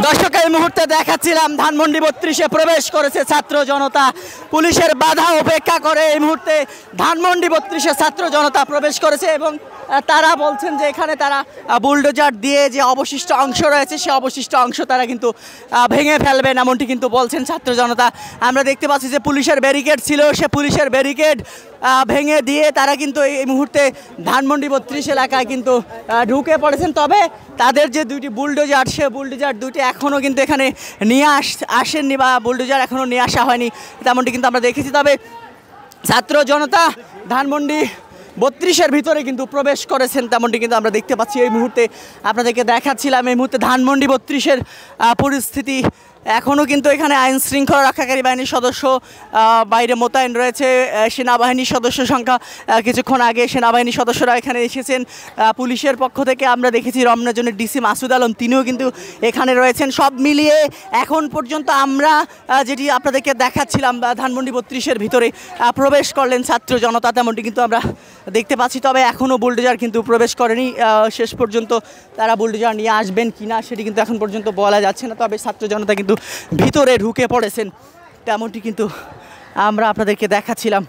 দর্শক এই মুহূর্তে দেখাচ্ছিলাম ধানমন্ডি ৩২-এ প্রবেশ করেছে ছাত্র জনতা। পুলিশের বাধা উপেক্ষা করে এই মুহূর্তে ধানমন্ডি ৩২-এ ছাত্র জনতা প্রবেশ করেছে এবং তারা বলছেন যে এখানে তারা বুলডোজার দিয়ে যে অবশিষ্ট অংশ রয়েছে সে অবশিষ্ট অংশ তারা কিন্তু ভেঙে ফেলবেন, এমনটি কিন্তু বলছেন ছাত্র জনতা। আমরা দেখতে পাচ্ছি যে পুলিশের ব্যারিকেড ছিল, সে পুলিশের ব্যারিকেড ভেঙে দিয়ে তারা কিন্তু এই মুহূর্তে ধানমন্ডি ৩২ এলাকায় কিন্তু ঢুকে পড়েছেন। তবে তাদের যে দুইটি বুলডোজার, সে বুলডোজার দুইটি এখনও কিন্তু এখানে নিয়ে আসেননি বা বুলডোজার এখনও নিয়ে আসা হয়নি, তেমনটি কিন্তু আমরা দেখেছি। তবে ছাত্র জনতা ধানমন্ডি ৩২-এর ভিতরে কিন্তু প্রবেশ করেছেন, তেমনটি কিন্তু আমরা দেখতে পাচ্ছি। এই মুহূর্তে আপনাদেরকে দেখাচ্ছিলাম এই মুহূর্তে ধানমন্ডি ৩২-এর পরিস্থিতি। এখনও কিন্তু এখানে আইন শৃঙ্খলা রক্ষাকারী বাহিনীর সদস্য বাইরে মোতায়েন রয়েছে। সেনাবাহিনীর সদস্য সংখ্যা কিছুক্ষণ আগে সেনাবাহিনীর সদস্যরা এখানে এসেছেন। পুলিশের পক্ষ থেকে আমরা দেখেছি রমনাজনের ডিসি মাসুদ আলম, তিনিও কিন্তু এখানে রয়েছেন। সব মিলিয়ে এখন পর্যন্ত আমরা যেটি আপনাদেরকে দেখাচ্ছিলাম ধানমন্ডি ৩২-এর ভিতরে প্রবেশ করলেন ছাত্র জনতা, তেমনটি কিন্তু আমরা দেখতে পাচ্ছি। তবে এখনও বুলডোজার কিন্তু প্রবেশ করেনি। শেষ পর্যন্ত তারা বুলডোজার নিয়ে আসবেন কিনা সেটি কিন্তু এখন পর্যন্ত বলা যাচ্ছে না। তবে ছাত্র জনতা কিন্তু ভিতরে ঢুকে পড়েছেন, তেমনটি কিন্তু আমরা আপনাদেরকে দেখাচ্ছিলাম।